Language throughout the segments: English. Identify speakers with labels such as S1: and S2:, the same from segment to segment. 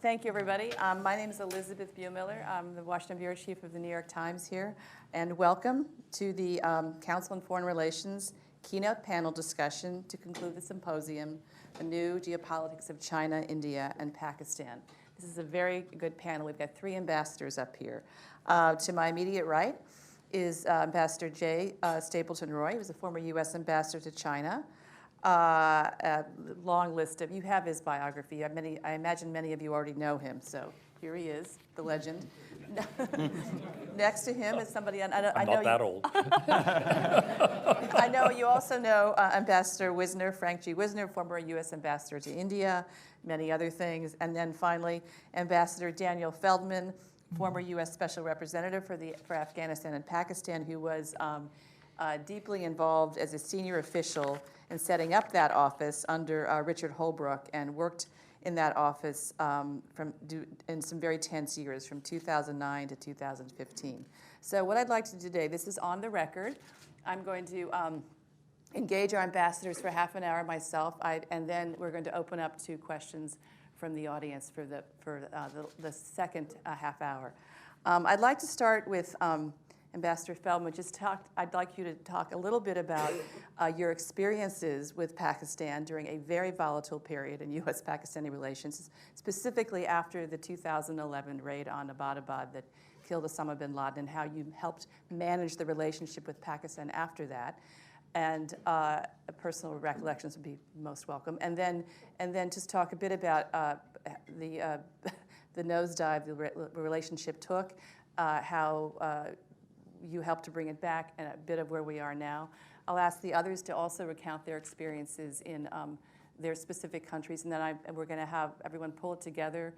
S1: Thank you, everybody. My name is Elizabeth Buemiller. I'm the Washington Bureau Chief of the New York Times here. And welcome to the Council on Foreign Relations keynote panel discussion to conclude the symposium, The New Geopolitics of China, India, and Pakistan. This is a very good panel. We've got three ambassadors up here. To my immediate right is Ambassador J. Stapleton Roy, who was a former U.S. ambassador to China. A long list of, you have his biography. I imagine many of you already know him, so here he is, the legend. Next to him is somebody,
S2: I'm not that old.
S1: I know you also know Ambassador Wisner, Frank G. Wisner, former U.S. ambassador to India, many other things. And then finally, Ambassador Daniel Feldman, former U.S. Special Representative for Afghanistan and Pakistan, who was deeply involved as a senior official in setting up that office under Richard Holbrooke, and worked in that office in some very tense years, from 2009 to 2015. So what I'd like to do today, this is on the record. I'm going to engage our ambassadors for half an hour myself, and then we're going to open up to questions from the audience for the second half hour. I'd like to start with Ambassador Feldman. I'd like you to talk a little bit about your experiences with Pakistan during a very volatile period in U.S.-Pakistani relations, specifically after the 2011 raid on Abbottabad that killed Osama bin Laden, and how you helped manage the relationship with Pakistan after that. And personal recollections would be most welcome. And then just talk a bit about the nosedive the relationship took, how you helped to bring it back, and a bit of where we are now. I'll ask the others to also recount their experiences in their specific countries, and then we're going to have everyone pull it together,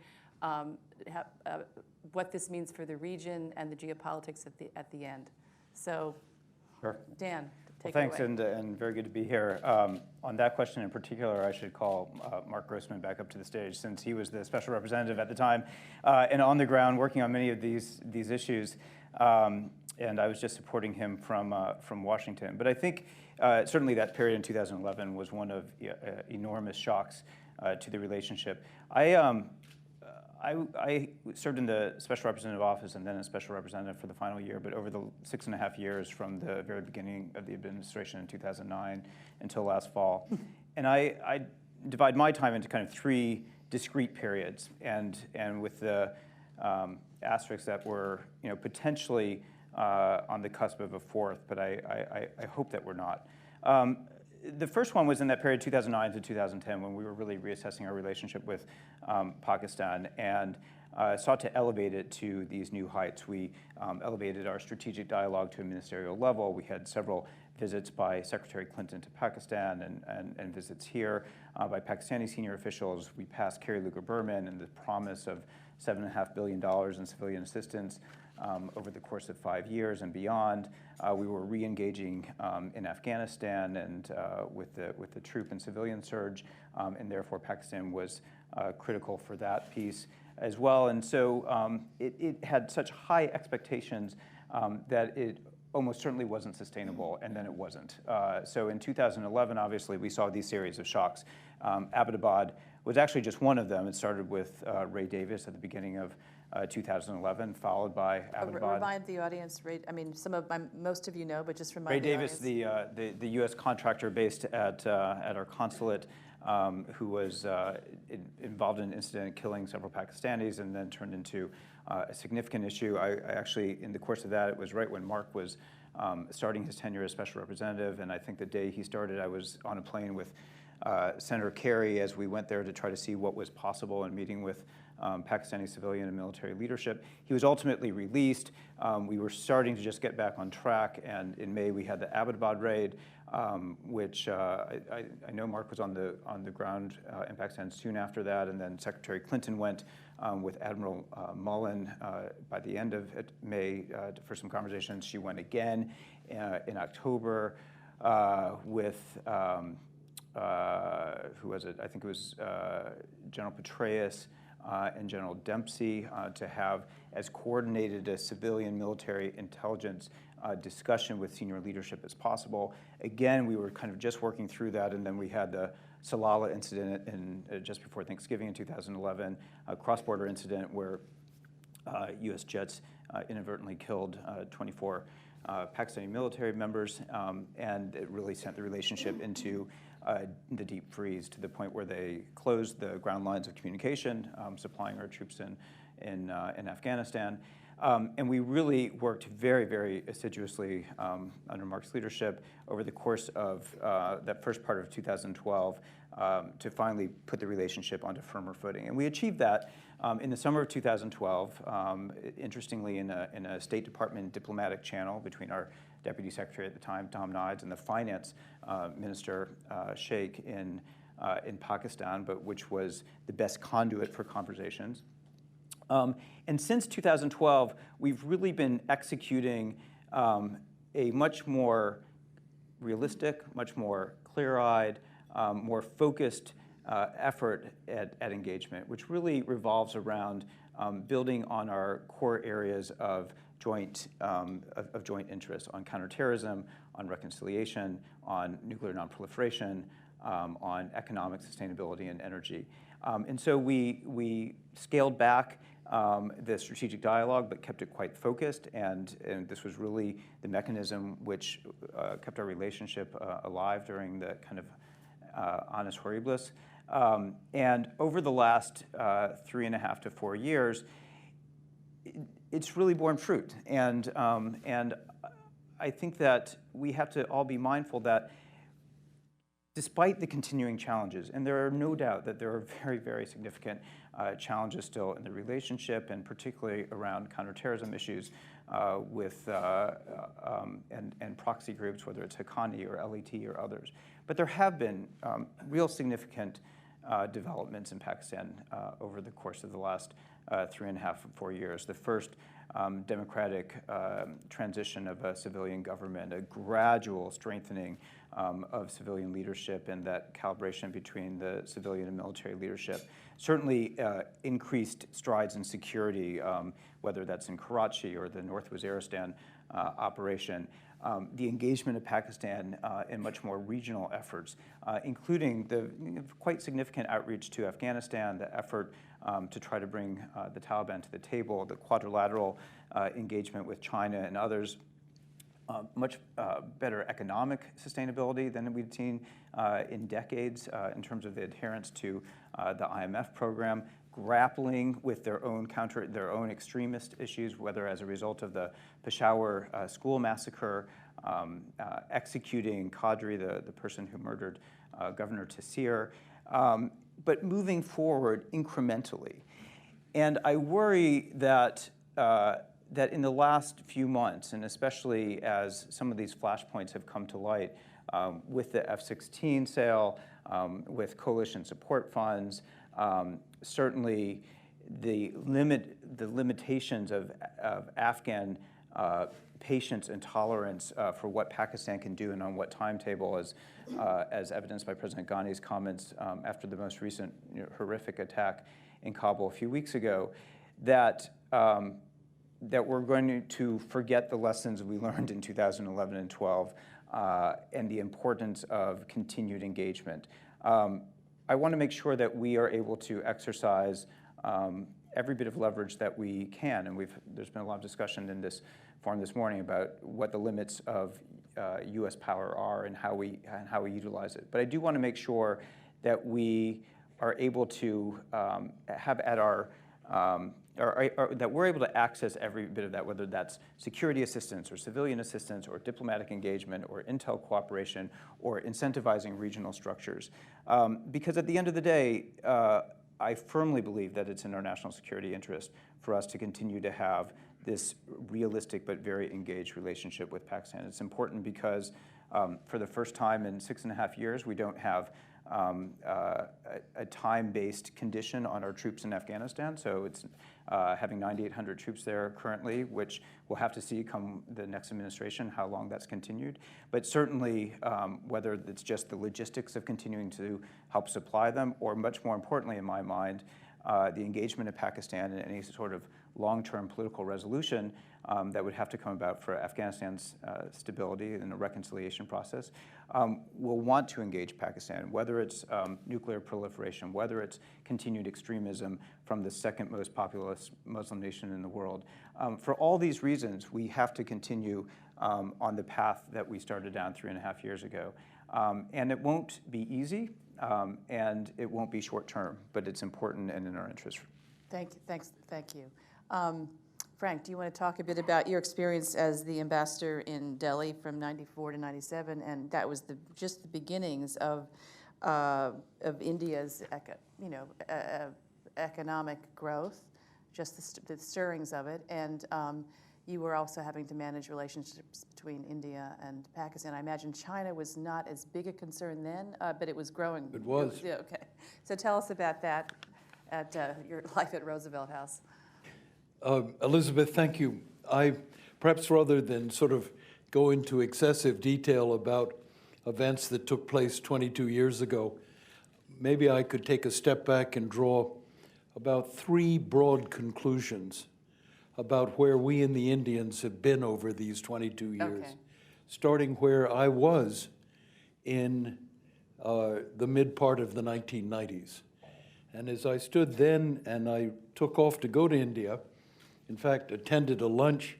S1: what this means for the region and the geopolitics at the end. So,
S3: sure.
S1: Dan, take
S3: thanks,
S1: it away.
S3: And very good to be here. On that question in particular, I should call Mark Grossman back up to the stage, since he was the special representative at the time and on the ground working on many of these issues. And I was just supporting him from Washington. But I think certainly that period in 2011 was one of enormous shocks to the relationship. I served in the special representative office and then as special representative for the final year, but over the 6.5 years from the very beginning of the administration in 2009 until last fall. And I divide my time into kind of three discrete periods, and with the asterisks that were potentially on the cusp of a fourth, but I hope that we're not. The first one was in that period, 2009 to 2010, when we were really reassessing our relationship with Pakistan and sought to elevate it to these new heights. We elevated our strategic dialogue to a ministerial level. We had several visits by Secretary Clinton to Pakistan and visits here by Pakistani senior officials. We passed Kerry Lugar-Berman and the promise of $7.5 billion in civilian assistance over the course of 5 years and beyond. We were re-engaging in Afghanistan and with the troop and civilian surge, and therefore Pakistan was critical for that piece as well. And so it had such high expectations that it almost certainly wasn't sustainable, and then it wasn't. So in 2011, obviously, we saw these series of shocks. Abbottabad was actually just one of them. It started with Ray Davis at the beginning of 2011, followed by Abbottabad.
S1: Remind the audience, most of you know, but just remind
S3: Ray
S1: the
S3: Davis,
S1: audience.
S3: the U.S. contractor based at our consulate, who was involved in an incident killing several Pakistanis and then turned into a significant issue. I actually, in the course of that, it was right when Mark was starting his tenure as special representative, and I think the day he started, I was on a plane with Senator Kerry as we went there to try to see what was possible and meeting with Pakistani civilian and military leadership. He was ultimately released. We were starting to just get back on track, and in May we had the Abbottabad raid, which I know Mark was on the ground in Pakistan soon after that, and then Secretary Clinton went with Admiral Mullen by the end of May for some conversations. She went again in October with who was it? I think it was General Petraeus and General Dempsey to have as coordinated a civilian military intelligence discussion with senior leadership as possible. Again, we were kind of just working through that, and then we had the Salalah incident just before Thanksgiving in 2011, a cross-border incident where U.S. jets inadvertently killed 24 Pakistani military members, and it really sent the relationship into the deep freeze to the point where they closed the ground lines of communication, supplying our troops in Afghanistan. And we really worked very, very assiduously under Mark's leadership over the course of that first part of 2012 to finally put the relationship onto firmer footing. And we achieved that in the summer of 2012, interestingly in a State Department diplomatic channel between our Deputy Secretary at the time, Tom Nides, and the Finance Minister, Sheikh, in Pakistan, but which was the best conduit for conversations. And since 2012, we've really been executing a much more realistic, much more clear-eyed, more focused effort at engagement, which really revolves around building on our core areas of joint interest on counterterrorism, on reconciliation, on nuclear nonproliferation, on economic sustainability and energy. And so we scaled back the strategic dialogue, but kept it quite focused, and this was really the mechanism which kept our relationship alive during the kind of annus horribilis. And over the last 3.5 to 4 years, it's really borne fruit. And I think that we have to all be mindful that despite the continuing challenges, and there are no doubt that there are very, very significant challenges still in the relationship, and particularly around counterterrorism issues with and proxy groups, whether it's Haqqani or LET or others. But there have been real significant developments in Pakistan over the course of the last 3.5 or 4 years. The first democratic transition of a civilian government, a gradual strengthening of civilian leadership, and that calibration between the civilian and military leadership. Certainly increased strides in security, whether that's in Karachi or the North Waziristan operation. The engagement of Pakistan in much more regional efforts, including the quite significant outreach to Afghanistan, the effort to try to bring the Taliban to the table, the quadrilateral engagement with China and others, much better economic sustainability than we'd seen in decades in terms of the adherence to the IMF program, grappling with their own extremist issues, whether as a result of the Peshawar school massacre, executing Qadri, the person who murdered Governor Taseer, but moving forward incrementally. And I worry that that in the last few months, and especially as some of these flashpoints have come to light with the F-16 sale, with coalition support funds, certainly the limitations of Afghan patience and tolerance for what Pakistan can do and on what timetable, as evidenced by President Ghani's comments after the most recent horrific attack in Kabul a few weeks ago, that we're going to forget the lessons we learned in 2011 and 12 and the importance of continued engagement. I want to make sure that we are able to exercise every bit of leverage that we can, and there's been a lot of discussion in this forum this morning about what the limits of U.S. power are and how we utilize it. But I do want to make sure that we are able to have at our that we're able to access every bit of that, whether that's security assistance or civilian assistance or diplomatic engagement or intel cooperation or incentivizing regional structures. Because at the end of the day, I firmly believe that it's in our national security interest for us to continue to have this realistic but very engaged relationship with Pakistan. It's important because for the first time in 6.5 years, we don't have a time-based condition on our troops in Afghanistan. So it's having 9,800 troops there currently, which we'll have to see come the next administration how long that's continued. But certainly, whether it's just the logistics of continuing to help supply them, or much more importantly in my mind, the engagement of Pakistan in any sort of long-term political resolution that would have to come about for Afghanistan's stability and a reconciliation process, will want to engage Pakistan, whether it's nuclear proliferation, whether it's continued extremism from the second most populous Muslim nation in the world. For all these reasons, we have to continue on the path that we started down 3.5 years ago. And it won't be easy, and it won't be short-term, but it's important and in our interest.
S1: Thank you. Frank, do you want to talk a bit about your experience as the ambassador in Delhi from '94 to '97, and that was just the beginnings of India's economic growth, just the stirrings of it, and you were also having to manage relationships between India and Pakistan. I imagine China was not as big a concern then, but it was growing.
S2: It was.
S1: Yeah, okay. So tell us about that at your life at Roosevelt House.
S2: Elizabeth, thank you. Perhaps rather than sort of go into excessive detail about events that took place 22 years ago, maybe I could take a step back and draw about 3 broad conclusions about where we and the Indians have been over these 22 years,
S1: Okay.
S2: starting where I was in the mid part of the 1990s. And as I stood then and I took off to go to India, in fact, attended a lunch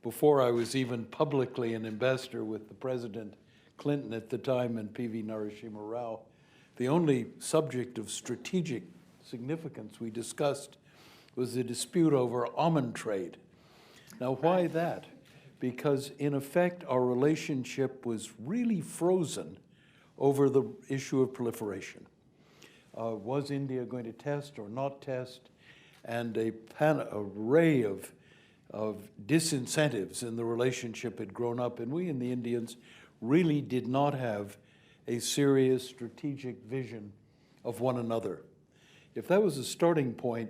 S2: before I was even publicly an ambassador with the President Clinton at the time and P.V. Narasimha Rao, the only subject of strategic significance we discussed was the dispute over almond trade. Now, why that? Because, in effect, our relationship was really frozen over the issue of proliferation. Was India going to test or not test? And an array of disincentives in the relationship had grown up, and we and the Indians really did not have a serious strategic vision of one another. If that was a starting point,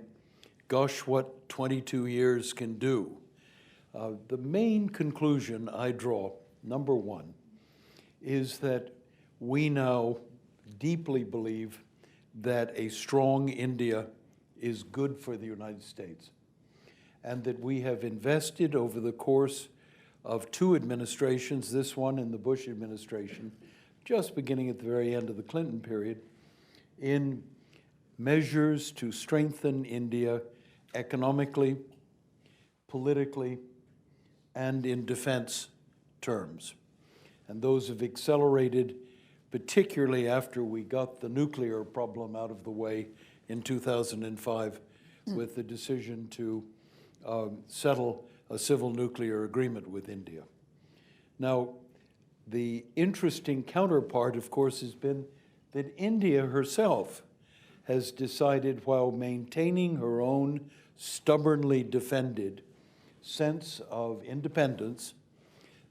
S2: gosh, what 22 years can do. The main conclusion I draw, number one, is that we now deeply believe that a strong India is good for the United States, and that we have invested over the course of 2 administrations, this one and the Bush administration, just beginning at the very end of the Clinton period, in measures to strengthen India economically, politically, and in defense terms. And those have accelerated, particularly after we got the nuclear problem out of the way in 2005 with the decision to settle a civil nuclear agreement with India. Now, the interesting counterpart, of course, has been that India herself has decided, while maintaining her own stubbornly defended sense of independence,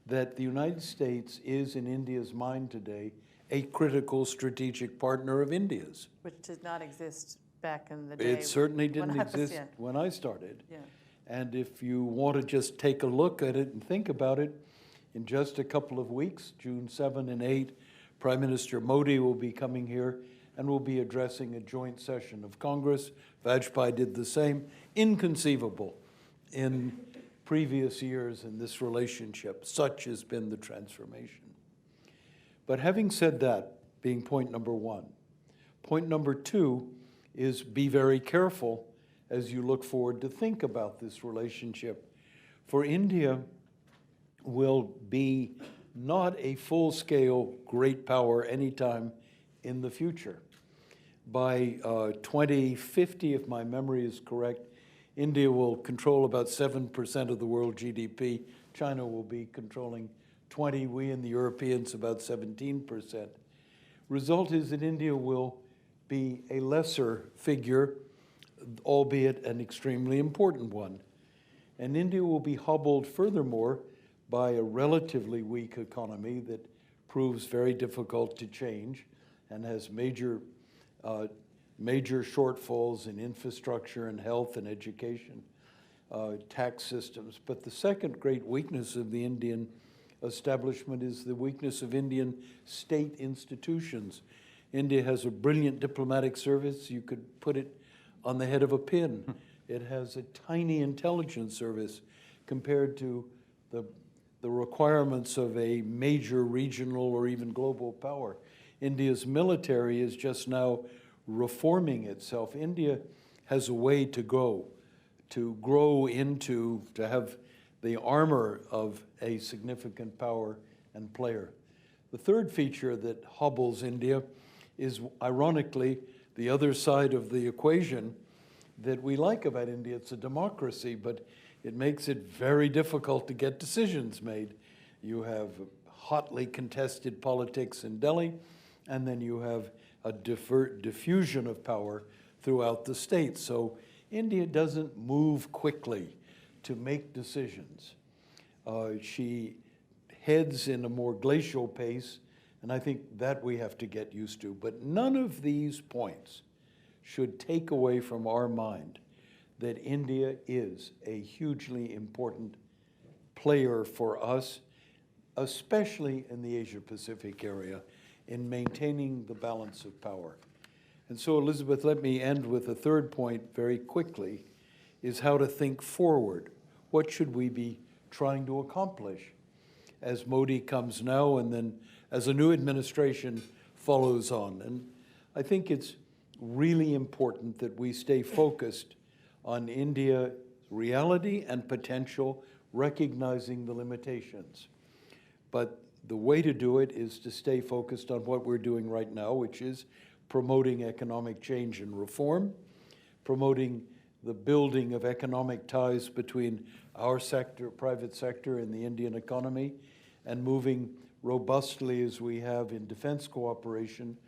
S2: that the United States is, in India's mind today, a critical strategic partner of India's.
S1: Which did not exist back in the day.
S2: It certainly
S1: when
S2: didn't
S1: I was
S2: exist
S1: in.
S2: when I started.
S1: Yeah.
S2: And if you want to just take a look at it and think about it, in just a couple of weeks, June 7 and 8, Prime Minister Modi will be coming here and will be addressing a joint session of Congress. Vajpayee did the same. Inconceivable in previous years in this relationship. Such has been the transformation. But having said that, being point number one, point number two is be very careful as you look forward to think about this relationship. For India will be not a full-scale great power anytime in the future. By 2050, if my memory is correct, India will control about 7% of the world GDP. China will be controlling 20, we and the Europeans about 17%. Result is that India will be a lesser figure, albeit an extremely important one. And India will be hobbled furthermore by a relatively weak economy that proves very difficult to change and has major shortfalls in infrastructure and health and education, tax systems. But the second great weakness of the Indian establishment is the weakness of Indian state institutions. India has a brilliant diplomatic service. You could put it on the head of a pin. It has a tiny intelligence service compared to the requirements of a major regional or even global power. India's military is just now reforming itself. India has a way to go, to grow into, to have the armor of a significant power and player. The third feature that hobbles India is, ironically, the other side of the equation that we like about India. It's a democracy, but it makes it very difficult to get decisions made. You have hotly contested politics in Delhi, and then you have a diffusion of power throughout the state. So India doesn't move quickly to make decisions. She heads in a more glacial pace, and I think that we have to get used to. But none of these points should take away from our mind that India is a hugely important player for us, especially in the Asia-Pacific area, in maintaining the balance of power. And so, Elizabeth, let me end with a third point very quickly, is how to think forward. What should we be trying to accomplish as Modi comes now and then as a new administration follows on? And I think it's really important that we stay focused on India's reality and potential, recognizing the limitations. But the way to do it is to stay focused on what we're doing right now, which is promoting economic change and reform, promoting the building of economic ties between our sector, private sector, and the Indian economy, and moving robustly as we have in defense cooperation,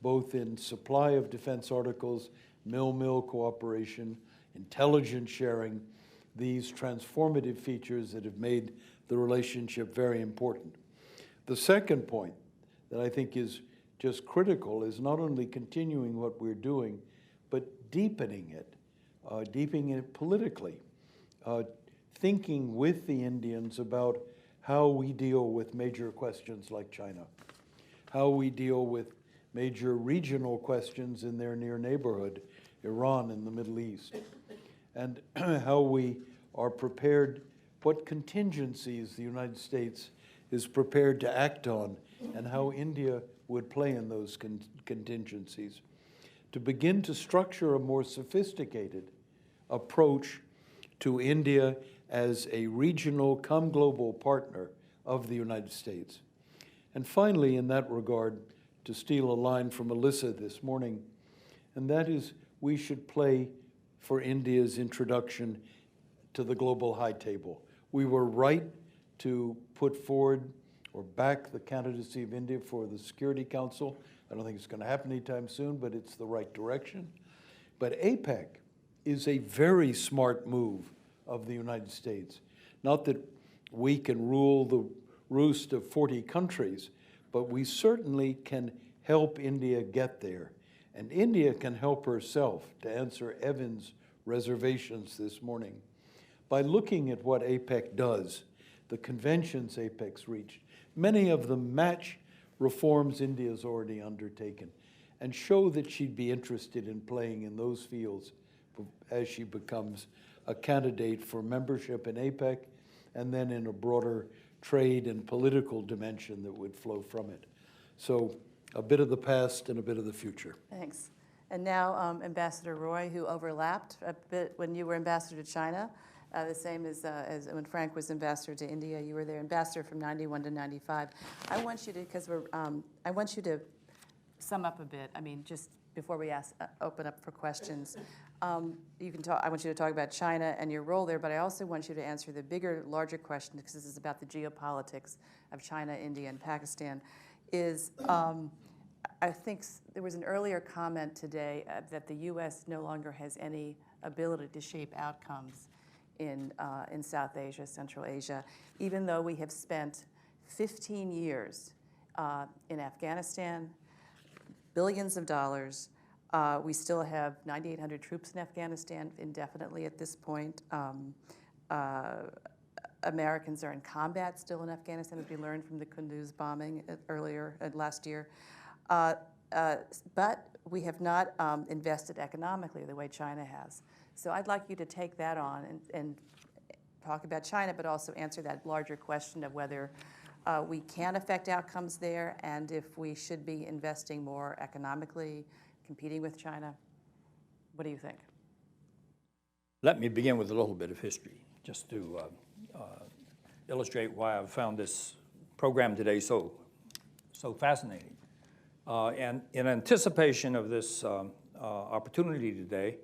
S2: both in supply of defense articles, mill-mill cooperation, intelligence sharing, these transformative features that have made the relationship very important. The second point that I think is just critical is not only continuing what we're doing, but deepening it politically, thinking with the Indians about how we deal with major questions like China, how we deal with major regional questions in their near neighborhood, Iran and the Middle East, and how we are prepared, what contingencies the United States is prepared to act on, and how India would play in those contingencies. To begin to structure a more sophisticated approach to India as a regional come global partner of the United States. And finally, in that regard, to steal a line from Alyssa this morning, and that is we should play for India's introduction to the global high table. We were right to put forward or back the candidacy of India for the Security Council. I don't think it's going to happen anytime soon, but it's the right direction. But APEC is a very smart move of the United States. Not that we can rule the roost of 40 countries, but we certainly can help India get there. And India can help herself, to answer Evan's reservations this morning, by looking at what APEC does, the conventions APEC's reached. Many of them match reforms India's already undertaken and show that she'd be interested in playing in those fields as she becomes a candidate for membership in APEC and then in a broader trade and political dimension that would flow from it. So a bit of the past and a bit of the future.
S1: Thanks. And now Ambassador Roy, who overlapped a bit when you were ambassador to China, the same as when Frank was ambassador to India. You were their ambassador from 91 to 95. I want you to, because I want you to sum up a bit. I mean, just before we open up for questions. You can talk. I want you to talk about China and your role there, but I also want you to answer the bigger, larger question, because this is about the geopolitics of China, India, and Pakistan. I think there was an earlier comment today that the U.S. no longer has any ability to shape outcomes in South Asia, Central Asia, even though we have spent 15 years in Afghanistan, billions of dollars. We still have 9,800 troops in Afghanistan indefinitely at this point. Americans are in combat still in Afghanistan, as we learned from the Kunduz bombing earlier last year. But we have not invested economically the way China has. So I'd like you to take that on and talk about China, but also answer that larger question of whether we can affect outcomes there and if we should be investing more economically, competing with China. What do you think?
S4: Let me begin with a little bit of history, just to illustrate why I've found this program today so fascinating. And in anticipation of this opportunity today,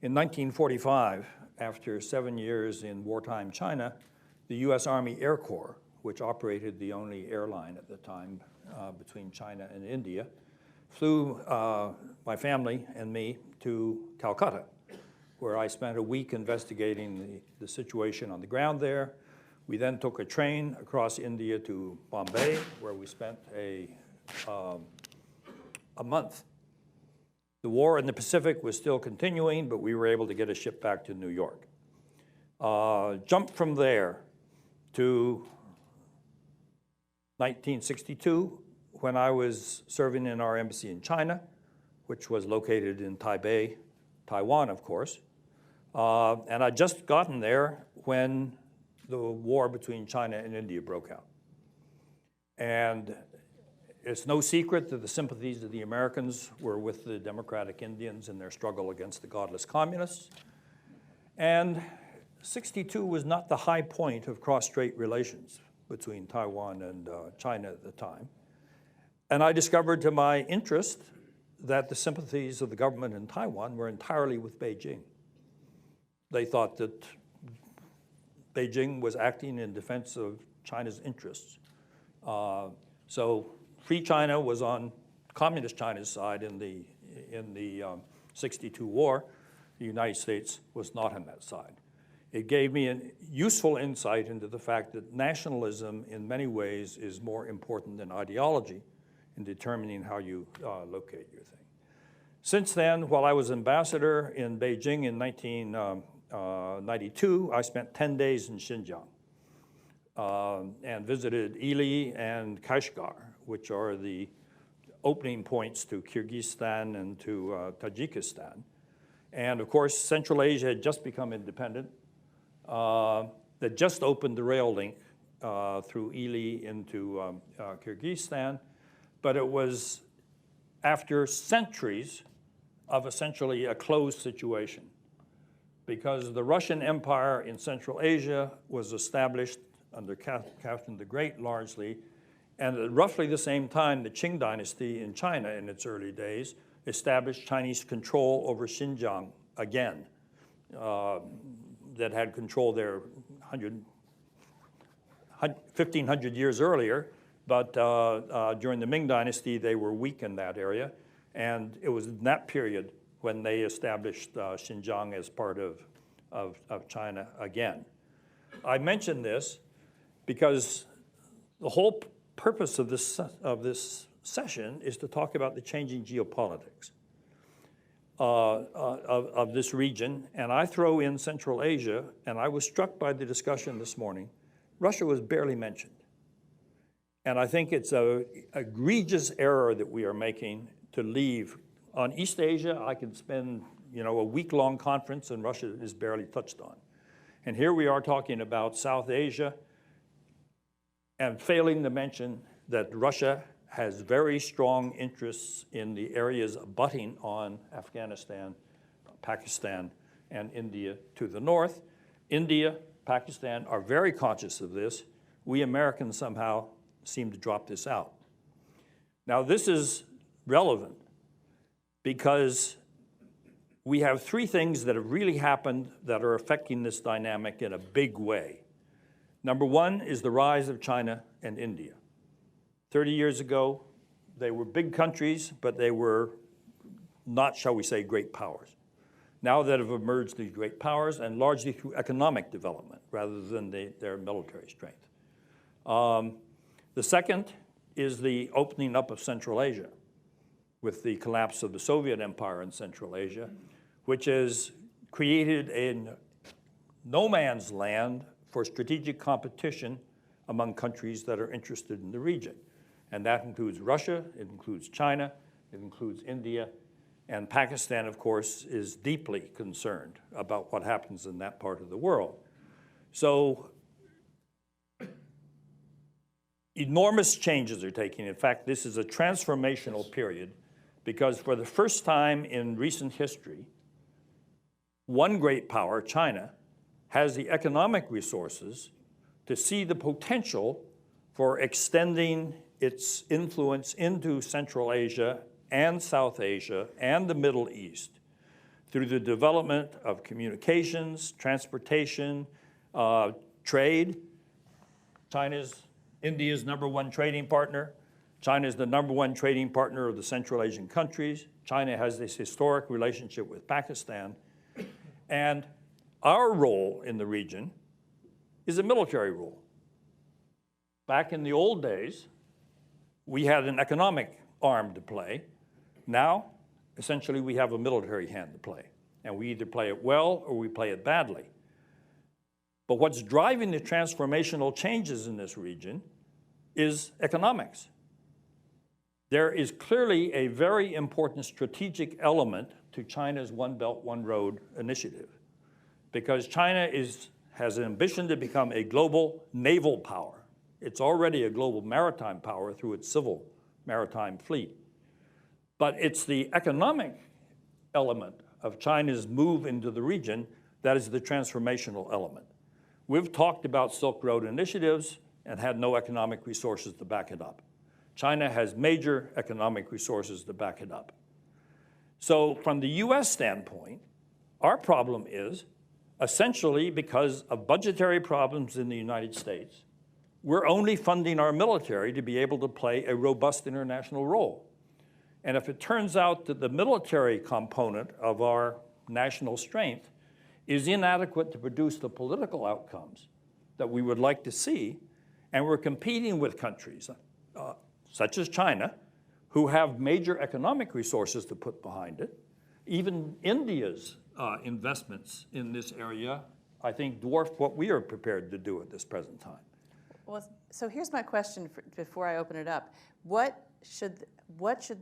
S4: in 1945, after 7 years in wartime China, the U.S. Army Air Corps, which operated the only airline at the time between China and India, flew my family and me to Calcutta, where I spent a week investigating the situation on the ground there. We then took a train across India to Bombay, where we spent a month. The war in the Pacific was still continuing, but we were able to get a ship back to New York. Jump from there to 1962, when I was serving in our embassy in China, which was located in Taipei, Taiwan, of course. And I'd just gotten there when the war between China and India broke out. And it's no secret that the sympathies of the Americans were with the democratic Indians in their struggle against the godless communists. And 62 was not the high point of cross-strait relations between Taiwan and China at the time. And I discovered to my interest that the sympathies of the government in Taiwan were entirely with Beijing. They thought that Beijing was acting in defense of China's interests. So Free China was on Communist China's side in the 62 war. The United States was not on that side. It gave me a useful insight into the fact that nationalism in many ways is more important than ideology in determining how you locate your thing. Since then, while I was ambassador in Beijing in 1992, I spent 10 days in Xinjiang and visited Ili and Kashgar, which are the opening points to Kyrgyzstan and to Tajikistan. And of course, Central Asia had just become independent. That just opened the rail link through Ili into Kyrgyzstan, but it was after centuries of essentially a closed situation, because the Russian Empire in Central Asia was established under Catherine the Great largely, and at roughly the same time, the Qing dynasty in China in its early days established Chinese control over Xinjiang again. That had control there 1,500 years earlier, but during the Ming Dynasty, they were weak in that area. And it was in that period when they established Xinjiang as part of China again. I mention this because the whole purpose of this session is to talk about the changing geopolitics of this region, and I throw in Central Asia, and I was struck by the discussion this morning. Russia was barely mentioned. And I think it's an egregious error that we are making to leave. On East Asia, I can spend a week-long conference, and Russia is barely touched on. And here we are talking about South Asia and failing to mention that Russia has very strong interests in the areas abutting on Afghanistan, Pakistan, and India to the north. India, Pakistan are very conscious of this. We Americans somehow seem to drop this out. Now, this is relevant because we have three things that have really happened that are affecting this dynamic in a big way. Number one is the rise of China and India. 30 years ago, they were big countries, but they were not, shall we say, great powers. Now that have emerged these great powers, and largely through economic development rather than their military strength. The second is the opening up of Central Asia with the collapse of the Soviet Empire in Central Asia, which has created a no man's land for strategic competition among countries that are interested in the region. And that includes Russia, it includes China, it includes India, And Pakistan, of course, is deeply concerned about what happens in that part of the world. So enormous changes are taking. In fact, this is a transformational period because for the first time in recent history, one great power, China, has the economic resources to see the potential for extending its influence into Central Asia and South Asia and the Middle East through the development of communications, transportation, trade. China's India's #1 trading partner. China is the #1 trading partner of the Central Asian countries. China has this historic relationship with Pakistan. And our role in the region is a military role. Back in the old days, we had an economic arm to play. Now, essentially, we have a military hand to play. And we either play it well or we play it badly. But what's driving the transformational changes in this region is economics. There is clearly a very important strategic element to China's One Belt, One Road initiative, because China has an ambition to become a global naval power. It's already a global maritime power through its civil maritime fleet. But it's the economic element of China's move into the region that is the transformational element. We've talked about Silk Road initiatives and had no economic resources to back it up. China has major economic resources to back it up. So from the US standpoint, our problem is essentially because of budgetary problems in the United States, we're only funding our military to be able to play a robust international role. And if it turns out that the military component of our national strength is inadequate to produce the political outcomes that we would like to see, and we're competing with countries such as China, who have major economic resources to put behind it. Even India's investments in this area, I think, dwarf what we are prepared to do at this present time.
S1: Well, so here's my question before I open it up. What should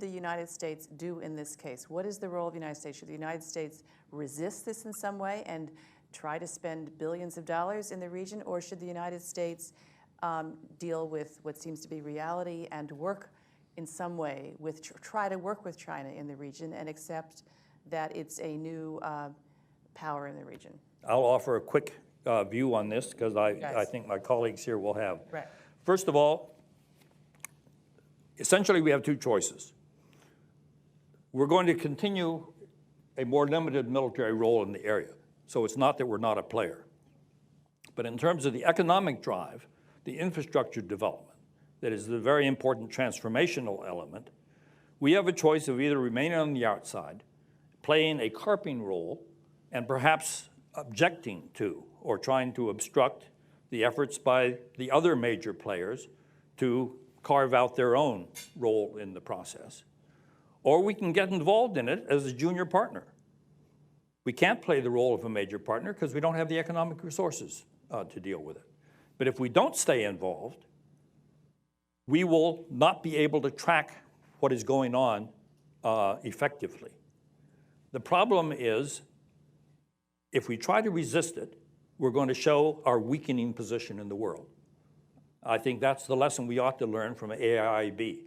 S1: the United States do in this case? What is the role of the United States? Should the United States resist this in some way and try to spend billions of dollars in the region, or should the United States deal with what seems to be reality and work in some way try to work with China in the region and accept that it's a new power in the region?
S4: I'll offer a quick view on this because I think my colleagues here will have.
S1: Right.
S4: First of all, essentially we have two choices. We're going to continue a more limited military role in the area. So it's not that we're not a player. But in terms of the economic drive, the infrastructure development, that is the very important transformational element, we have a choice of either remaining on the outside, playing a carping role, and perhaps objecting to or trying to obstruct the efforts by the other major players to carve out their own role in the process. Or we can get involved in it as a junior partner. We can't play the role of a major partner because we don't have the economic resources to deal with it. But if we don't stay involved, we will not be able to track what is going on effectively. The problem is, if we try to resist it, we're going to show our weakening position in the world. I think that's the lesson we ought to learn from AIIB.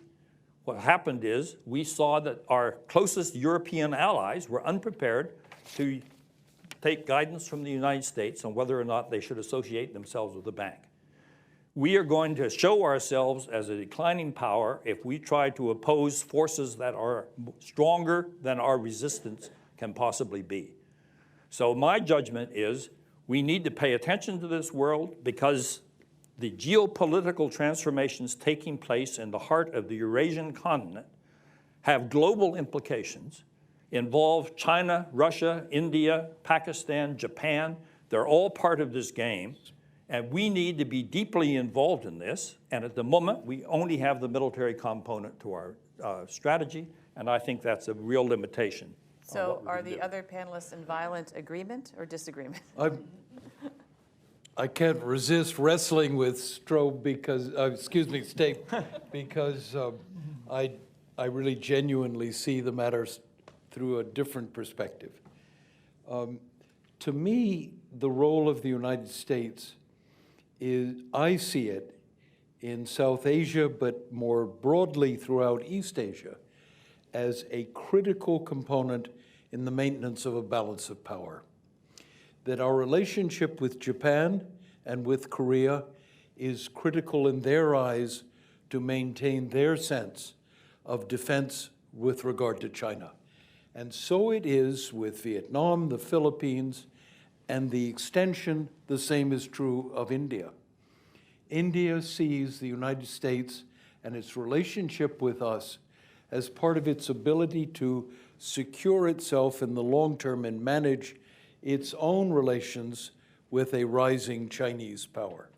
S4: What happened is we saw that our closest European allies were unprepared to take guidance from the United States on whether or not they should associate themselves with the bank. We are going to show ourselves as a declining power if we try to oppose forces that are stronger than our resistance can possibly be. So my judgment is we need to pay attention to this world because the geopolitical transformations taking place in the heart of the Eurasian continent have global implications, involve China, Russia, India, Pakistan, Japan. They're all part of this game, and we need to be deeply involved in this. And at the moment, we only have the military component to our strategy, and I think that's a real limitation.
S1: So are the other panelists in violent agreement or disagreement?
S2: I can't resist wrestling with Strobe because, State, because I really genuinely see the matters through a different perspective. To me, the role of the United States is, I see it in South Asia, but more broadly throughout East Asia, as a critical component in the maintenance of a balance of power. That our relationship with Japan and with Korea is critical in their eyes to maintain their sense of defense with regard to China. And so it is with Vietnam, the Philippines, and the extension, the same is true of India. India sees the United States and its relationship with us as part of its ability to secure itself in the long term and manage its own relations with a rising Chinese power.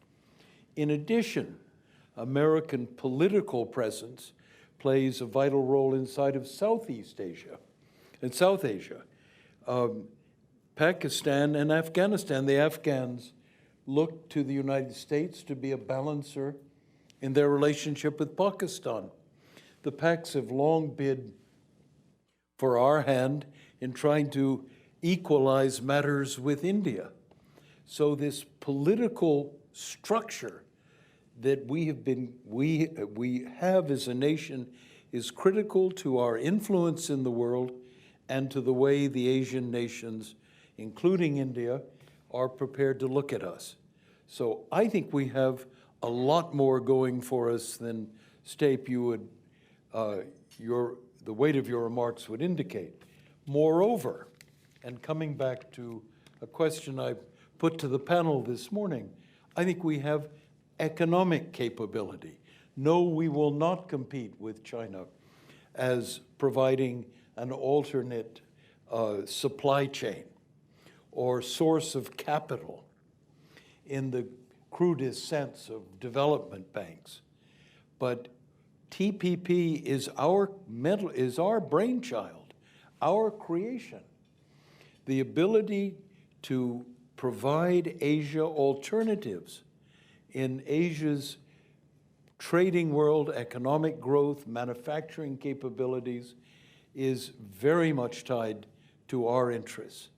S2: In addition, American political presence plays a vital role inside of Southeast Asia and South Asia. Pakistan and Afghanistan, the Afghans look to the United States to be a balancer in their relationship with Pakistan. The Pacs have long bid for our hand in trying to equalize matters with India. So this political structure that we have as a nation is critical to our influence in the world and to the way the Asian nations, including India, are prepared to look at us. So I think we have a lot more going for us than, Stape, you would, the weight of your remarks would indicate. Moreover, and coming back to a question I put to the panel this morning, I think we have economic capability. No, we will not compete with China as providing an alternate supply chain or source of capital in the crudest sense of development banks. But TPP is our brainchild, our creation. The ability to provide Asia alternatives in Asia's trading world, economic growth, manufacturing capabilities is very much tied to our interests.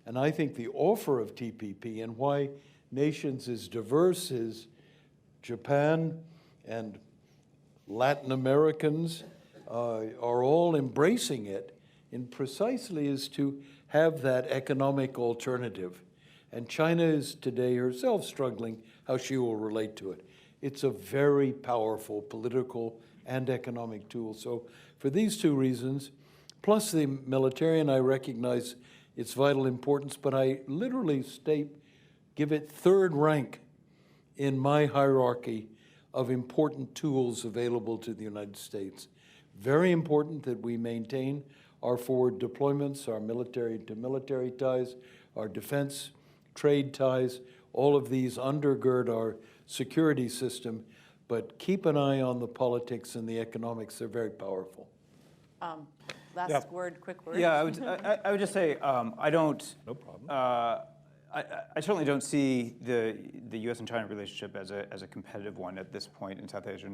S2: And I think the offer of TPP and why nations as diverse as Japan and Latin Americans are all embracing it in precisely is to have that economic alternative. And China is today herself struggling how she will relate to it. It's a very powerful political and economic tool. So for these two reasons, plus the military, and I recognize its vital importance, but I literally give it third rank in my hierarchy of important tools available to the United States. Very important that we maintain our forward deployments, our military-to-military ties, our defense trade ties. All of these undergird our security system, but keep an eye on the politics and the economics. They're very powerful.
S1: Last word, quick word.
S3: Yeah, I would just say I don't.
S4: No problem.
S3: I certainly don't see the U.S. and China relationship as a competitive one at this point in South Asia,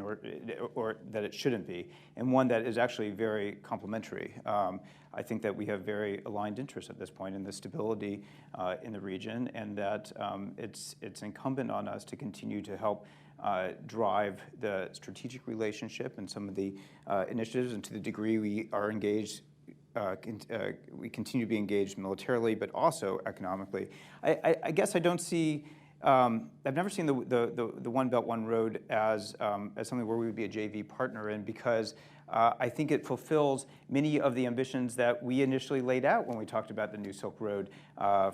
S3: or that it shouldn't be, and one that is actually very complementary. I think that we have very aligned interests at this point in the stability in the region, and that it's incumbent on us to continue to help drive the strategic relationship and some of the initiatives, and to the degree we are engaged. We continue to be engaged militarily, but also economically. I guess I don't see. I've never seen the One Belt One Road as something where we would be a JV partner in, because I think it fulfills many of the ambitions that we initially laid out when we talked about the New Silk Road.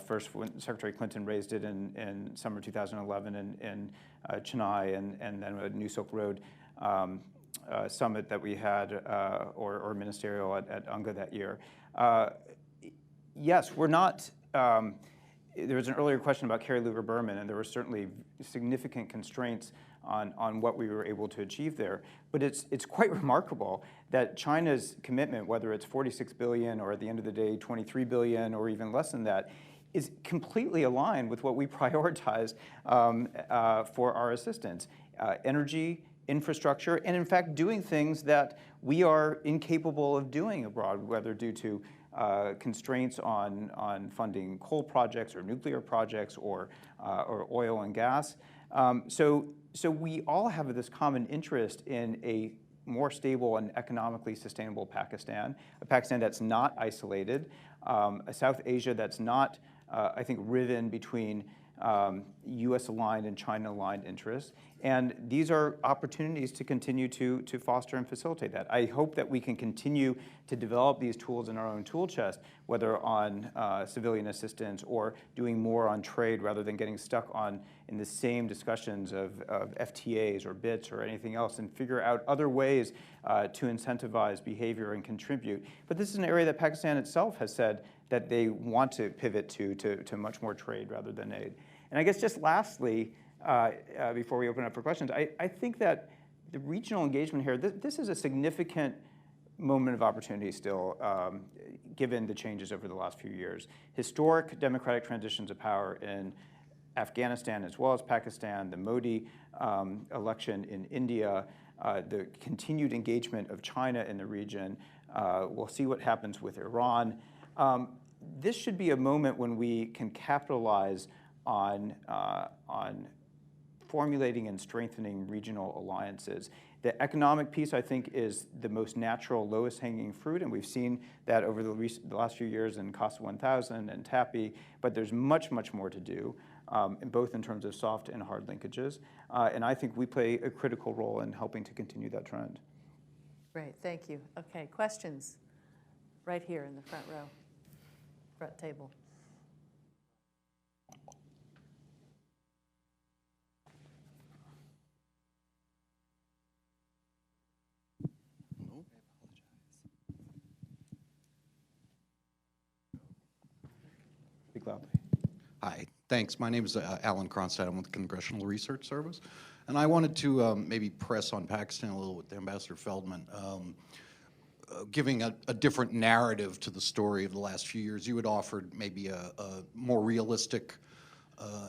S3: First, when Secretary Clinton raised it in summer 2011 in Chennai, and then a New Silk Road summit that we had, or ministerial at UNGA that year. Yes, we're not. There was an earlier question about Kerry Lugar Berman, and there were certainly significant constraints on what we were able to achieve there. But it's quite remarkable that China's commitment, whether it's 46 billion or at the end of the day 23 billion or even less than that, is completely aligned with what we prioritized for our assistance. Energy, infrastructure, and in fact doing things that we are incapable of doing abroad, whether due to constraints on funding coal projects or nuclear projects or oil and gas. So we all have this common interest in a more stable and economically sustainable Pakistan, a Pakistan that's not isolated, a South Asia that's not, I think, riven between US-aligned and China-aligned interests. And these are opportunities to continue to foster and facilitate that. I hope that we can continue to develop these tools in our own tool chest, whether on civilian assistance or doing more on trade rather than getting stuck in the same discussions of FTAs or BITs or anything else, and figure out other ways to incentivize behavior and contribute. But this is an area that Pakistan itself has said that they want to pivot to much more trade rather than aid. And I guess just lastly, before we open up for questions, I think that the regional engagement here, this is a significant moment of opportunity still, given the changes over the last few years. Historic democratic transitions of power in Afghanistan as well as Pakistan, the Modi election in India, the continued engagement of China in the region. We'll see what happens with Iran. This should be a moment when we can capitalize on formulating and strengthening regional alliances. The economic piece, I think, is the most natural, lowest hanging fruit, and we've seen that over the last few years in CASA 1000 and TAPI, but there's much, much more to do, both in terms of soft and hard linkages, and I think we play a critical role in helping to continue that trend.
S1: Great, thank you. Okay, questions? Right here in the front row, front table.
S3: Speak loudly.
S5: Hi, thanks. My name is Alan Cronstadt. I'm with the Congressional Research Service. And I wanted to maybe press on Pakistan a little with Ambassador Feldman. Giving a different narrative to the story of the last few years. You had offered maybe a more realistic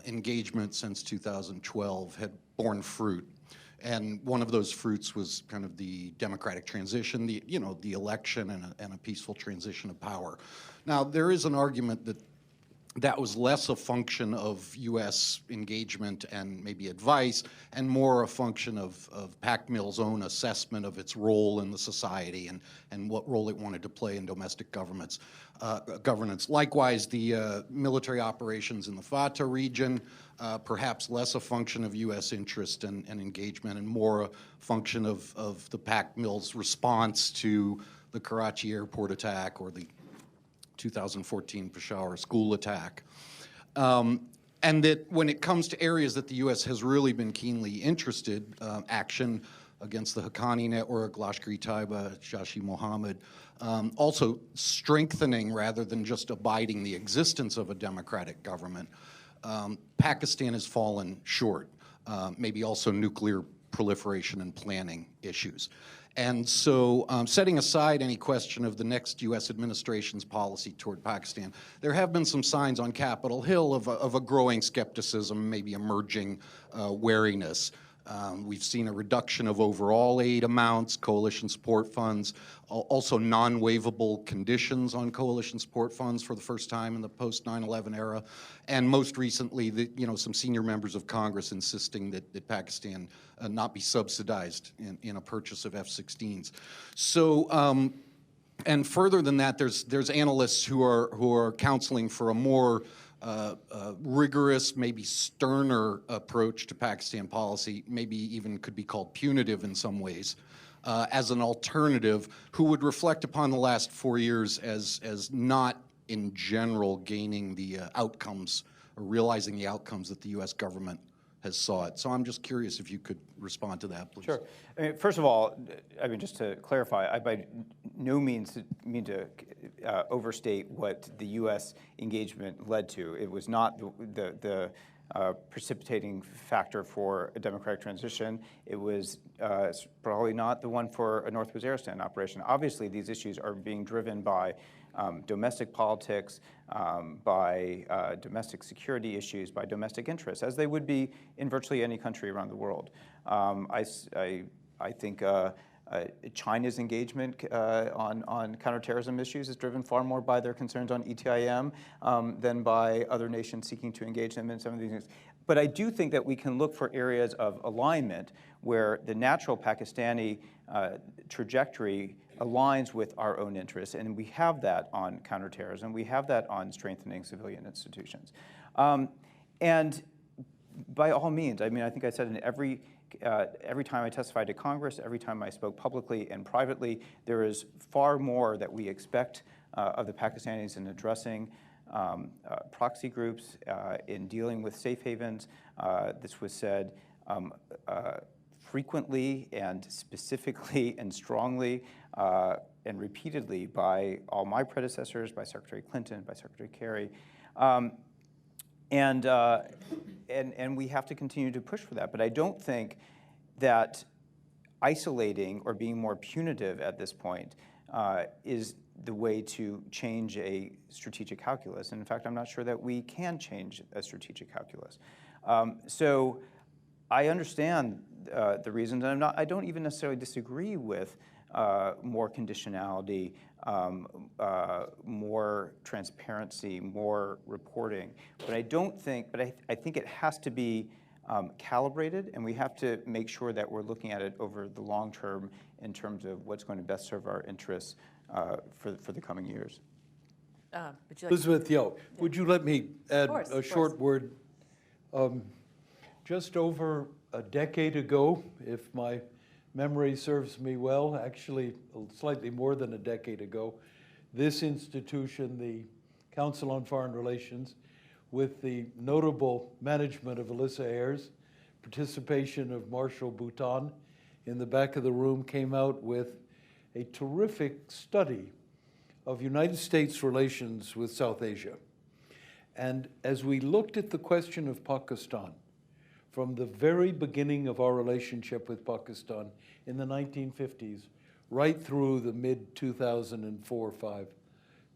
S5: engagement since 2012 had borne fruit. And one of those fruits was kind of the democratic transition, the election and a peaceful transition of power. Now, there is an argument that that was less a function of U.S. engagement and maybe advice, and more a function of PacMil's own assessment of its role in the society and what role it wanted to play in domestic governance. Likewise, the military operations in the FATA region, perhaps less a function of U.S. interest and engagement, and more a function of the PacMil's response to the Karachi airport attack or the 2014 Peshawar school attack. And that when it comes to areas that the U.S. has really been keenly interested, action against the Haqqani network, Lashkar-e-Taiba, Jaish-e-Mohammed, also strengthening rather than just abiding the existence of a democratic government, Pakistan has fallen short, maybe also nuclear proliferation and planning issues. And so setting aside any question of the next U.S. administration's policy toward Pakistan, there have been some signs on Capitol Hill of a growing skepticism, maybe emerging wariness. We've seen a reduction of overall aid amounts, coalition support funds, also non-waivable conditions on coalition support funds for the first time in the post-9/11 era, and most recently, some senior members of Congress insisting that Pakistan not be subsidized in a purchase of F-16s. So, and further than that, there's analysts who are counseling for a more rigorous, maybe sterner approach to Pakistan policy, maybe even could be called punitive in some ways, as an alternative, who would reflect upon the last 4 years as not, in general, gaining the outcomes or realizing the outcomes that the U.S. government has sought. So I'm just curious if you could respond to that, please.
S3: Sure. I mean, first of all, just to clarify, I by no means mean to overstate what the U.S. engagement led to. It was not the precipitating factor for a democratic transition. It was probably not the one for a North Waziristan operation. Obviously, these issues are being driven by domestic politics, by domestic security issues, by domestic interests, as they would be in virtually any country around the world. I think China's engagement on counterterrorism issues is driven far more by their concerns on ETIM than by other nations seeking to engage them in some of these things. But I do think that we can look for areas of alignment where the natural Pakistani trajectory aligns with our own interests, and we have that on counterterrorism, we have that on strengthening civilian institutions. And by all means, I mean, I think I said in every time I testified to Congress, every time I spoke publicly and privately, there is far more that we expect of the Pakistanis in addressing proxy groups, in dealing with safe havens. This was said frequently and specifically and strongly and repeatedly by all my predecessors, by Secretary Clinton, by Secretary Kerry. And we have to continue to push for that. But I don't think that isolating or being more punitive at this point is the way to change a strategic calculus. And in fact, I'm not sure that we can change a strategic calculus. So I understand the reasons, and I don't even necessarily disagree with more conditionality, more transparency, more reporting. But I don't think, I think it has to be calibrated, and we have to make sure that we're looking at it over the long term in terms of what's going to best serve our interests for the coming years.
S1: Would you like
S2: Elizabeth Yo, would you let me add
S1: course,
S2: a
S1: of
S2: short word? Just over a decade ago, if my memory serves me well, actually slightly more than a decade ago, this institution, the Council on Foreign Relations, with the notable management of Alyssa Ayres, participation of Marshal Bhutan in the back of the room, came out with a terrific study of United States relations with South Asia. And as we looked at the question of Pakistan, from the very beginning of our relationship with Pakistan in the 1950s, right through the mid-2004-5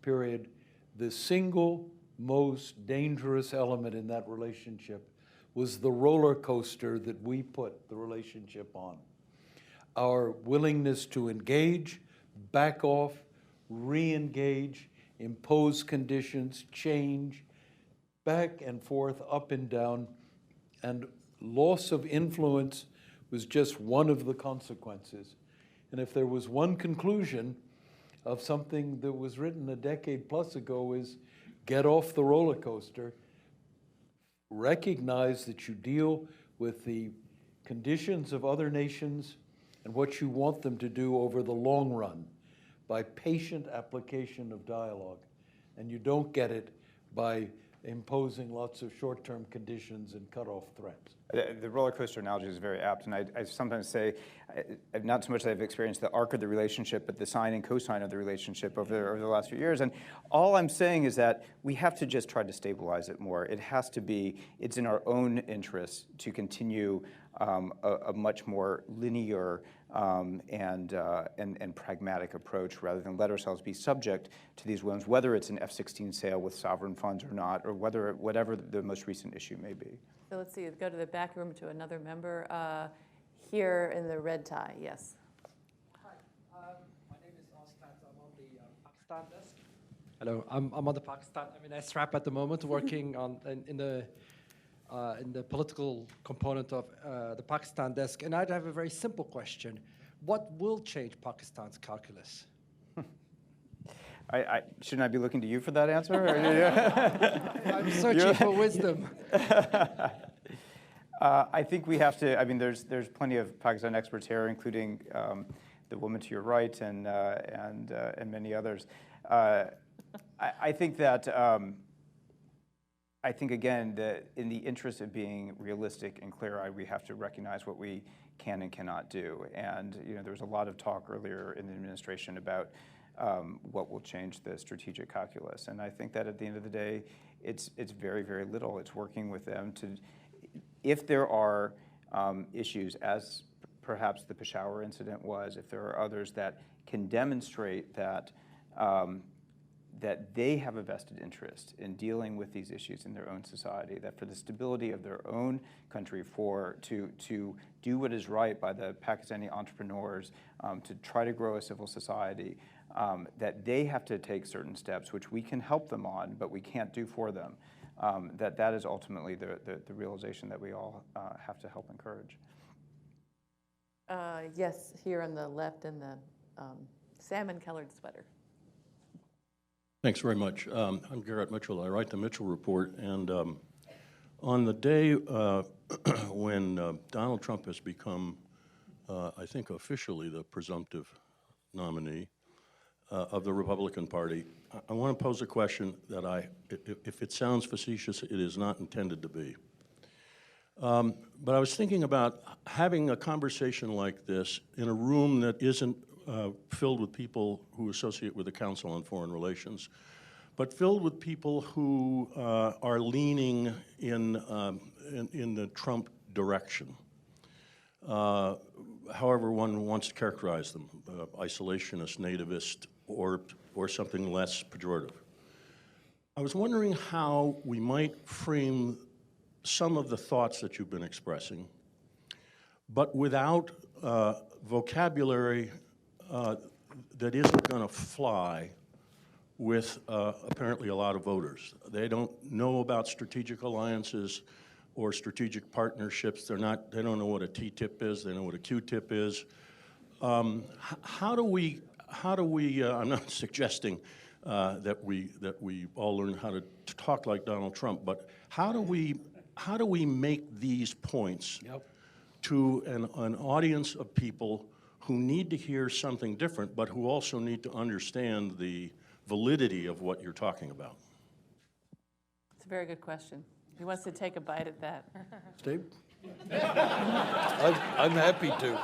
S2: period, the single most dangerous element in that relationship was the roller coaster that we put the relationship on. Our willingness to engage, back off, re-engage, impose conditions, change, back and forth, up and down, and loss of influence was just one of the consequences. And if there was one conclusion of something that was written a decade plus ago, is get off the roller coaster, recognize that you deal with the conditions of other nations and what you want them to do over the long run by patient application of dialogue. And you don't get it by imposing lots of short-term conditions and cut-off threats.
S3: The roller coaster analogy is very apt, and I sometimes say, not so much that I've experienced the arc of the relationship, but the sine and cosine of the relationship over the last few years. And all I'm saying is that we have to just try to stabilize it more. It has to be, it's in our own interest to continue a much more linear and pragmatic approach, rather than let ourselves be subject to these whims, whether it's an F-16 sale with sovereign funds or not, or whatever the most recent issue may be.
S1: So let's see, go to the back room to another member here in the red tie, yes.
S6: Hi, my name is Ostad. I'm on the Pakistan desk. Hello, I'm on the Pakistan M&S RAP at the moment, working in the political component of the Pakistan desk. And I'd have a very simple question. What will change Pakistan's calculus?
S3: Shouldn't I be looking to you for that answer?
S6: I'm searching for wisdom.
S3: I think we have to, I mean, there's plenty of Pakistan experts here, including the woman to your right and many others. I think that, I think again, that in the interest of being realistic and clear-eyed, we have to recognize what we can and cannot do. And there was a lot of talk earlier in the administration about what will change the strategic calculus. And I think that at the end of the day, it's very, very little. It's working with them to, if there are issues, as perhaps the Peshawar incident was, if there are others that can demonstrate that that they have a vested interest in dealing with these issues in their own society, that for the stability of their own country, to do what is right by the Pakistani entrepreneurs, to try to grow a civil society, that they have to take certain steps, which we can help them on, but we can't do for them. That is ultimately the realization that we all have to help encourage.
S1: Yes, here on the left in the salmon-colored sweater.
S7: Thanks very much. I'm Garrett Mitchell. I write the Mitchell Report, and on the day when Donald Trump has become, I think officially, the presumptive nominee of the Republican Party, I want to pose a question that if it sounds facetious, it is not intended to be. But I was thinking about having a conversation like this in a room that isn't filled with people who associate with the Council on Foreign Relations, but filled with people who are leaning in the Trump direction. However one wants to characterize them, isolationist, nativist, or something less pejorative. I was wondering how we might frame some of the thoughts that you've been expressing, but without vocabulary that isn't going to fly with apparently a lot of voters. They don't know about strategic alliances or strategic partnerships. They don't know what a TTIP is. They know what a QTIP is. How do we? I'm not suggesting that we all learn how to talk like Donald Trump, but how do we make these points to an audience of people who need to hear something different, but who also need to understand the validity of what you're talking about?
S1: It's a very good question. Who wants to take a bite at that?
S2: Steve? I'm happy to.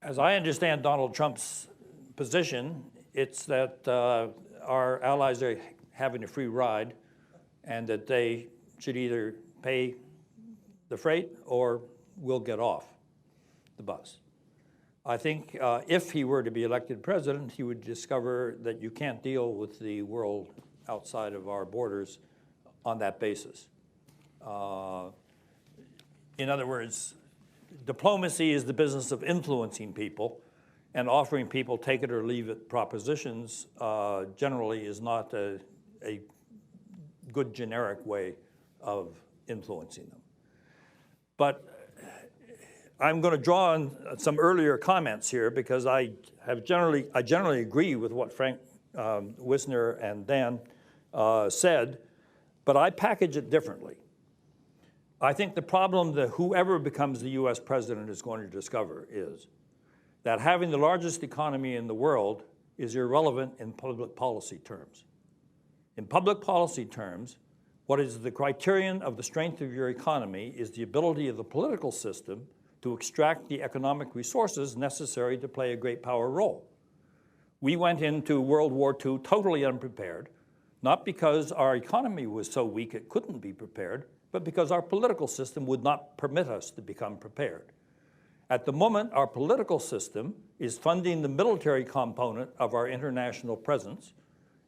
S4: As I understand Donald Trump's position, it's that our allies are having a free ride and that they should either pay the freight or we'll get off the bus. I think if he were to be elected president, he would discover that you can't deal with the world outside of our borders on that basis. In other words, diplomacy is the business of influencing people, and offering people take it or leave it propositions generally is not a good generic way of influencing them. But I'm going to draw on some earlier comments here because I generally agree with what Frank Wisner and Dan said, but I package it differently. I think the problem that whoever becomes the US president is going to discover is that having the largest economy in the world is irrelevant in public policy terms. In public policy terms, what is the criterion of the strength of your economy is the ability of the political system to extract the economic resources necessary to play a great power role. We went into World War II totally unprepared, not because our economy was so weak it couldn't be prepared, but because our political system would not permit us to become prepared. At the moment, our political system is funding the military component of our international presence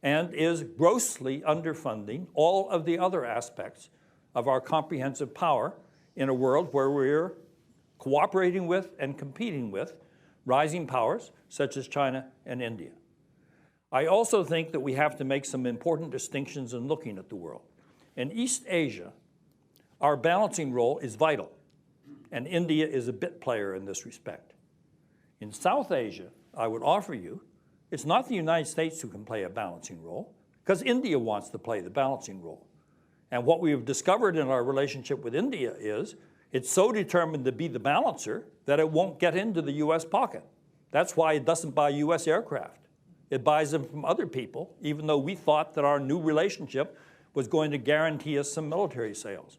S4: and is grossly underfunding all of the other aspects of our comprehensive power in a world where we're cooperating with and competing with rising powers such as China and India. I also think that we have to make some important distinctions in looking at the world. In East Asia, our balancing role is vital, and India is a bit player in this respect. In South Asia, I would offer you, it's not the United States who can play a balancing role, because India wants to play the balancing role. And what we have discovered in our relationship with India is it's so determined to be the balancer that it won't get into the US pocket. That's why it doesn't buy US aircraft. It buys them from other people, even though we thought that our new relationship was going to guarantee us some military sales.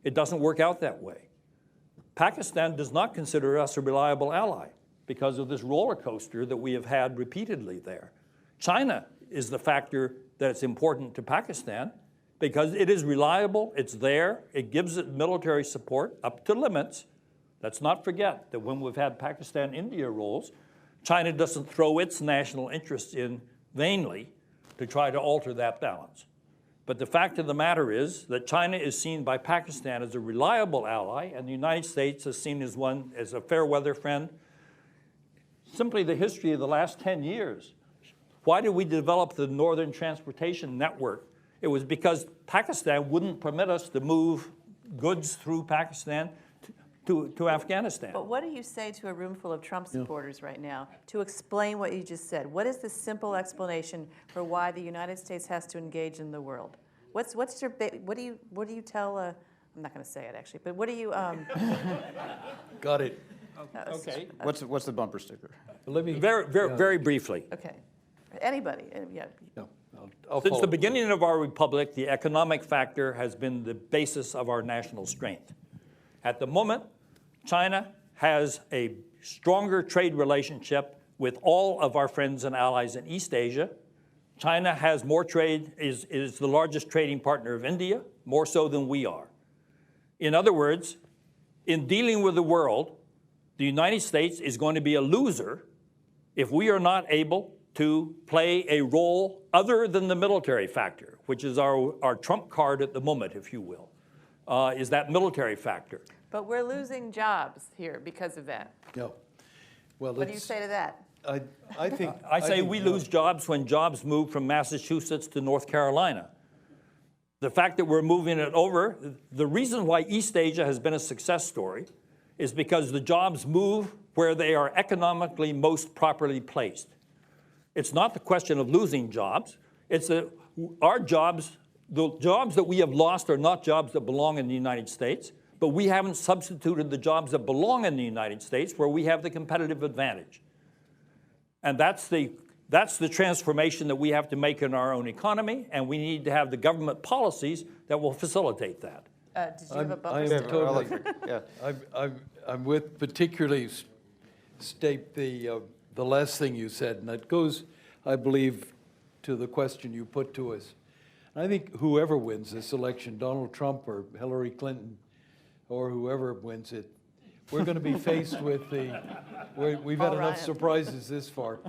S4: It doesn't work out that way. Pakistan does not consider us a reliable ally because of this roller coaster that we have had repeatedly there. China is the factor that's important to Pakistan because it is reliable, it's there, it gives it military support up to limits. Let's not forget that when we've had Pakistan-India roles, China doesn't throw its national interests in vainly to try to alter that balance. But the fact of the matter is that China is seen by Pakistan as a reliable ally, and the United States is seen as a fair weather friend. Simply the history of the last 10 years. Why did we develop the Northern Transportation Network? It was because Pakistan wouldn't permit us to move goods through Pakistan to Afghanistan.
S1: But what do you say to a room full of Trump supporters right now to explain what you just said? What is the simple explanation for why the United States has to engage in the world? What do you tell? I'm not going to say it actually, but what do you?
S2: Got it.
S4: Okay.
S3: What's the bumper sticker?
S2: Let me.
S4: Very briefly.
S1: Okay, anybody? Yeah.
S2: No, I'll
S4: Since
S2: follow.
S4: the beginning of our republic, the economic factor has been the basis of our national strength. At the moment, China has a stronger trade relationship with all of our friends and allies in East Asia. China has more trade, is the largest trading partner of India, more so than we are. In other words, in dealing with the world, the United States is going to be a loser if we are not able to play a role other than the military factor, which is our trump card at the moment, if you will, is that military factor.
S1: But we're losing jobs here because of that.
S2: No. Well,
S1: What do you say to that?
S2: I think.
S4: I say
S2: think
S4: we lose jobs when jobs move from Massachusetts to North Carolina. The fact that we're moving it over, the reason why East Asia has been a success story is because the jobs move where they are economically most properly placed. It's not the question of losing jobs. It's that our jobs, the jobs that we have lost are not jobs that belong in the United States, but we haven't substituted the jobs that belong in the United States where we have the competitive advantage. And that's the transformation that we have to make in our own economy, and we need to have the government policies that will facilitate that.
S1: Did you have a
S2: I
S1: bumper
S2: am
S1: sticker?
S2: totally.
S3: Yeah.
S2: I'm with particularly state the last thing you said, and that goes, I believe, to the question you put to us. And I think whoever wins this election, Donald Trump or Hillary Clinton, or whoever wins it, we're going to be faced with we've had
S1: Paul
S2: enough
S1: Ryan.
S2: surprises this far.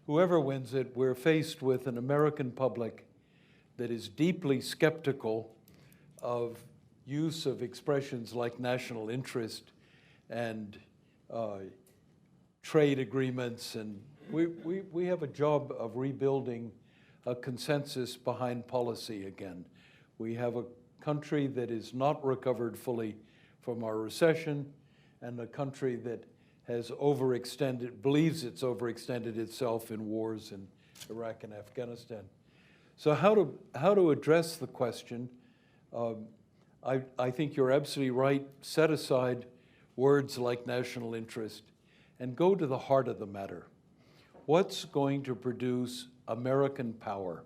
S2: Whoever wins it, we're faced with an American public that is deeply skeptical of use of expressions like national interest and trade agreements. And we have a job of rebuilding a consensus behind policy again. We have a country that is not recovered fully from our recession, and a country that has believes it's overextended itself in wars in Iraq and Afghanistan. So how to address the question? I think you're absolutely right. Set aside words like national interest and go to the heart of the matter. What's going to produce American power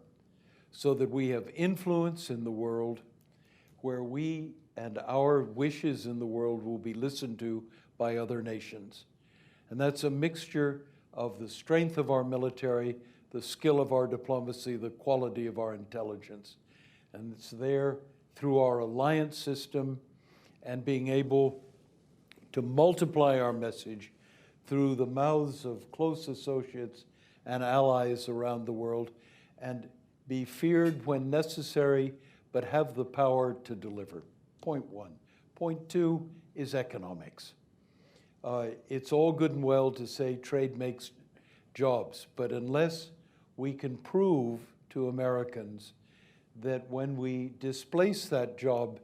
S2: so that we have influence in the world, where we and our wishes in the world will be listened to by other nations? And that's a mixture of the strength of our military, the skill of our diplomacy, the quality of our intelligence. And it's there through our alliance system and being able to multiply our message through the mouths of close associates and allies around the world, and be feared when necessary, but have the power to deliver. Point one. Point two is economics. It's all good and well to say trade makes jobs, but unless we can prove to Americans that when we displace that job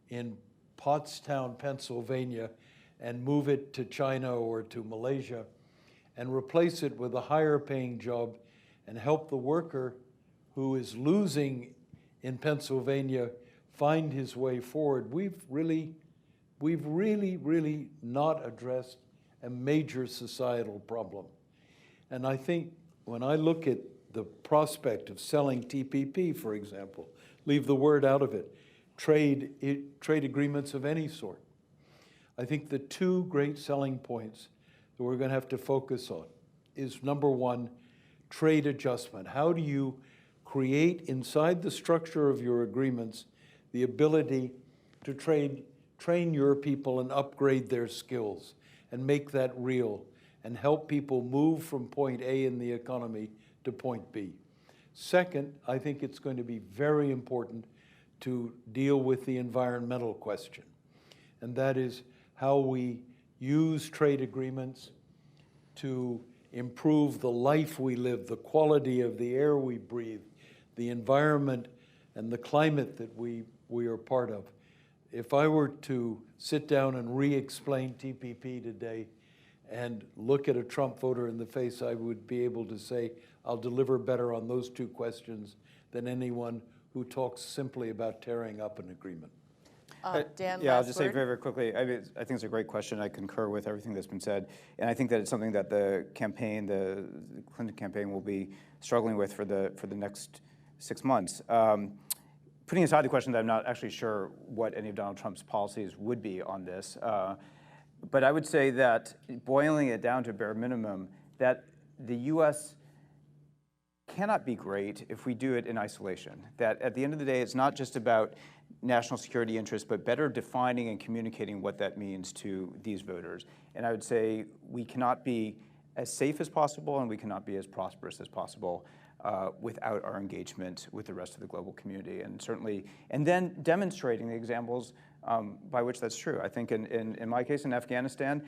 S2: in Pottstown, Pennsylvania, and move it to China or to Malaysia, and replace it with a higher paying job and help the worker who is losing in Pennsylvania find his way forward, we've really not addressed a major societal problem. And I think when I look at the prospect of selling TPP, for example, leave the word out of it, trade agreements of any sort, I think the two great selling points that we're going to have to focus on is, number one, trade adjustment. How do you create inside the structure of your agreements the ability to trade train your people and upgrade their skills and make that real and help people move from point A in the economy to point B. Second, I think it's going to be very important to deal with the environmental question, and that is how we use trade agreements to improve the life we live, the quality of the air we breathe, the environment and the climate that we are part of. If I were to sit down and re-explain TPP today and look at a Trump voter in the face, I would be able to say, I'll deliver better on those two questions than anyone who talks simply about tearing up an agreement.
S1: Dan,
S3: Yeah, I'll
S1: last
S3: just say
S1: word?
S3: very, very quickly, I think it's a great question. I concur with everything that's been said. And I think that it's something that the campaign, the Clinton campaign, will be struggling with for the next 6 months. Putting aside the question that I'm not actually sure what any of Donald Trump's policies would be on this, but I would say that boiling it down to bare minimum, that the U.S. cannot be great if we do it in isolation. That at the end of the day, it's not just about national security interests, but better defining and communicating what that means to these voters. And I would say we cannot be as safe as possible and we cannot be as prosperous as possible without our engagement with the rest of the global community. And certainly, and then demonstrating the examples by which that's true. I think in my case in Afghanistan,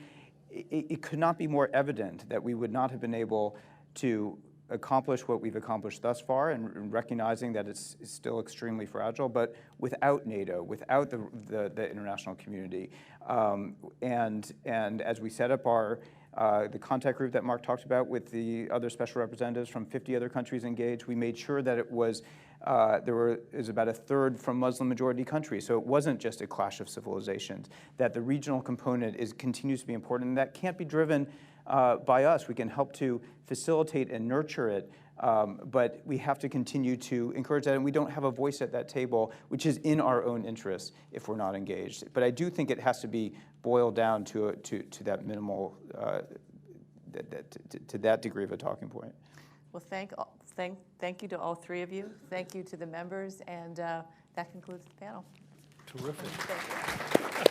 S3: it could not be more evident that we would not have been able to accomplish what we've accomplished thus far, and recognizing that it's still extremely fragile, but without NATO, without the international community. And as we set up our the contact group that Mark talked about with the other special representatives from 50 other countries engaged, we made sure that it was is about a third from Muslim-majority countries, so it wasn't just a clash of civilizations, that the regional component continues to be important, and that can't be driven by us. We can help to facilitate and nurture it, but we have to continue to encourage that, and we don't have a voice at that table, which is in our own interest if we're not engaged. But I do think it has to be boiled down to that minimal, to that degree of a talking point.
S1: Well, thank you to all three of you. Thank you to the members, and that concludes the panel.
S2: Terrific.
S1: Thank you.